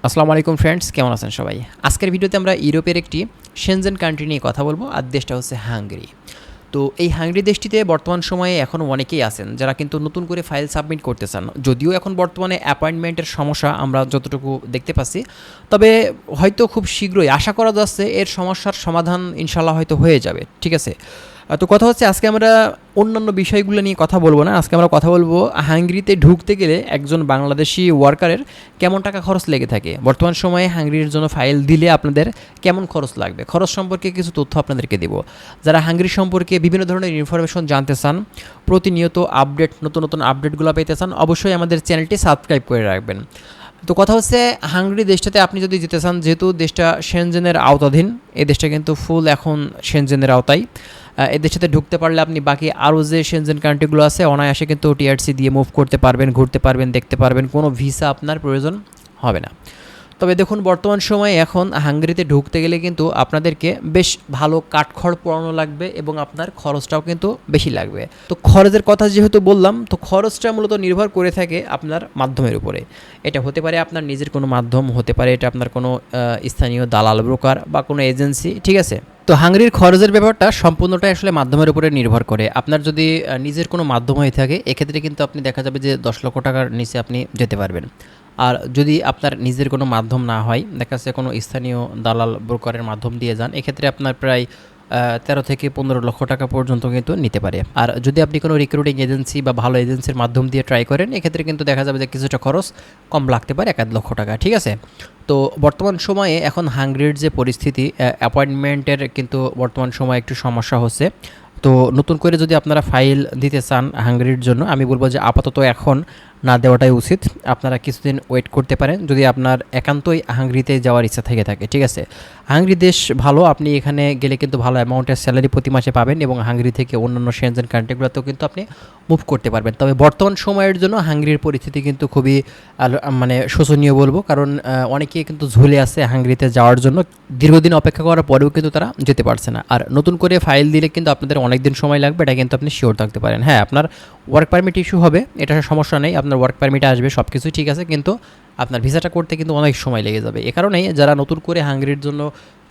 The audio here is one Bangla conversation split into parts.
আসসালামু আলাইকুম ফ্রেন্ডস, কেমন আছেন সবাই? আজকের ভিডিওতে আমরা ইউরোপের একটি শেনজেন কান্ট্রি নিয়ে কথা বলবো, আর দেশটা হচ্ছে হাঙ্গেরি। তো এই হাঙ্গেরি দেশটিতে বর্তমান সময়ে এখনও অনেকেই আছেন যারা কিন্তু নতুন করে ফাইল সাবমিট করতে চান। যদিও এখন বর্তমানে অ্যাপয়েন্টমেন্টের সমস্যা আমরা যতটুকু দেখতে পাচ্ছি, তবে হয়তো খুব শীঘ্রই আশা করা যাচ্ছে এর সমস্যার সমাধান ইনশাল্লাহ হয়তো হয়ে যাবে। ঠিক আছে, তো কথা হচ্ছে আজকে আমরা অন্যান্য বিষয়গুলো নিয়ে কথা বলবো না। আজকে আমরা কথা বলবো হাঙ্গেরিতে ঢুকতে গেলে একজন বাংলাদেশি ওয়ার্কারের কেমন টাকা খরচ লেগে থাকে, বর্তমান সময়ে হাঙ্গেরির জন্য ফাইল দিলে আপনাদের কেমন খরচ লাগবে, খরচ সম্পর্কে কিছু তথ্য আপনাদেরকে দেবো। যারা হাঙ্গেরি সম্পর্কে বিভিন্ন ধরনের ইনফরমেশন জানতে চান, প্রতিনিয়ত আপডেট, নতুন নতুন আপডেটগুলো পেতে চান, অবশ্যই আমাদের চ্যানেলটি সাবস্ক্রাইব করে রাখবেন। তো কথা হচ্ছে হাঙ্গেরি দেশটাতে আপনি যদি যেতে চান, যেহেতু দেশটা শেনজেনের আওতাধীন, এই দেশটা কিন্তু ফুল এখন শেনজেনের আওতায়। এই দেশটাতে ঢুকতে পারলে আপনি বাকি আরও যে শেনজেন কান্ট্রিগুলো আছে অনায়াসে কিন্তু টিআরসি দিয়ে মুভ করতে পারবেন, ঘুরতে পারবেন, দেখতে পারবেন, কোনো ভিসা আপনার প্রয়োজন হবে না। তবে দেখুন, বর্তমান সময়ে এখন হাঙ্গেরিতে ঢুকতে গেলে কিন্তু আপনাদেরকে বেশ ভালো কাঠখড় পোড়ানো লাগবে এবং আপনার খরচটাও কিন্তু বেশি লাগবে। তো খরচের কথা যেহেতু বললাম, তো খরচটা মূলত নির্ভর করে থাকে আপনার মাধ্যমের উপরে। এটা হতে পারে আপনার নিজের কোনো মাধ্যম, হতে পারে এটা আপনার কোনো স্থানীয় দালাল, ব্রোকার বা কোনো এজেন্সি। ঠিক আছে, তো হাঙ্গেরির খরচের ব্যাপারটা সম্পূর্ণটাই আসলে মাধ্যমের উপরে নির্ভর করে। আপনার যদি নিজের কোনো মাধ্যম হয়ে থাকে, এক্ষেত্রে কিন্তু আপনি দেখা যাবে যে 10 লক্ষ টাকার নিচে আপনি যেতে পারবেন। আর যদি আপনার নিজের কোনো মাধ্যম না হয়, দেখা যাচ্ছে কোনো স্থানীয় দালাল, ব্রোকারের মাধ্যম দিয়ে যান, এক্ষেত্রে আপনার প্রায় 13 থেকে 15 লক্ষ টাকা পর্যন্ত কিন্তু নিতে পারে। আর যদি আপনি কোনো রিক্রুটিং এজেন্সি বা ভালো এজেন্সির মাধ্যম দিয়ে ট্রাই করেন, এক্ষেত্রে কিন্তু দেখা যাবে যে কিছুটা খরচ কম লাগতে পারে, 1-1 লক্ষ টাকা। ঠিক আছে, তো বর্তমান সময়ে এখন হাঙ্গেরির যে পরিস্থিতি, অ্যাপয়েন্টমেন্টের কিন্তু বর্তমান সময়ে একটু সমস্যা হচ্ছে। তো নতুন করে যদি আপনারা ফাইল দিতে চান হাঙ্গেরির জন্য, আমি বলবো যে আপাতত এখন না দেওয়াটাই উচিত। আপনারা কিছুদিন ওয়েট করতে পারেন যদি আপনার একান্তই হাঙ্গেরিতে যাওয়ার ইচ্ছা থেকে থাকে। ঠিক আছে, হাঙ্গেরি দেশ ভালো, আপনি এখানে গেলে কিন্তু ভালো অ্যামাউন্টের স্যালারি প্রতি মাসে পাবেন এবং হাঙ্গেরি থেকে অন্যান্য শেনজেন কান্ট্রিগুলোতেও কিন্তু আপনি মুভ করতে পারবেন। তবে বর্তমান সময়ের জন্য হাঙ্গেরির পরিস্থিতি কিন্তু খুবই মানে শোচনীয় বলবো, কারণ অনেকেই কিন্তু ঝুলে আছে হাঙ্গেরিতে যাওয়ার জন্য। দীর্ঘদিন অপেক্ষা করার পরেও কিন্তু তারা যেতে পারছে না। আর নতুন করে ফাইল দিলে কিন্তু আপনাদের অনেক দিন সময় লাগবে, এটা কিন্তু আপনি শিওর থাকতে পারেন। হ্যাঁ, আপনার ওয়ার্ক পারমিট ইস্যু হবে, এটা সমস্যা নেই, আপনার ওয়ার্ক পারমিট আসবে, সব কিছুই ঠিক আছে, কিন্তু আপনার ভিসাটা করতে কিন্তু অনেক সময় লেগে যাবে। এ কারণেই যারা নতুন করে হাঙ্গেরির জন্য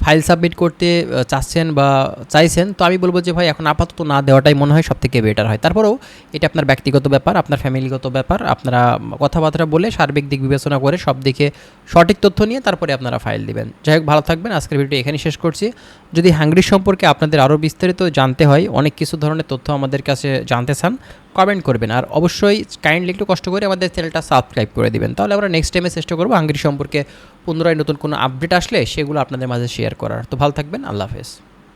ফাইল সাবমিট করতে চাচ্ছেন বা চাইছেন, তো আমি বলবো যে ভাই এখন আপাতত না দেওয়াটাই মনে হয় সবথেকে বেটার হয়। তারপরেও এটা আপনার ব্যক্তিগত ব্যাপার, আপনার ফ্যামিলিগত ব্যাপার, আপনারা কথাবার্তা বলে সার্বিক দিক বিবেচনা করে সব দিকে সঠিক তথ্য নিয়ে তারপরে আপনারা ফাইল দিবেন। যাই হোক, ভালো থাকবেন। আজকের ভিডিও এখানেই শেষ করছি। যদি হাঙ্গেরি সম্পর্কে আপনাদের আরও বিস্তারিত জানতে হয়, অনেক কিছু ধরনের তথ্য আমাদের কাছে জানতে চান, কমেন্ট করবেন। আর অবশ্যই কাইন্ডলি একটু কষ্ট করে আমাদের চ্যানেলটা সাবস্ক্রাইব করে দিবেন, তাহলে আমরা নেক্সট টাইমে চেষ্টা করবো হাঙ্গেরি সম্পর্কে পুনরায় নতুন কোনো আপডেট আসলে সেগুলো আপনাদের মাঝে শেয়ার করার। তো ভালো থাকবেন, আল্লাহ হাফেজ।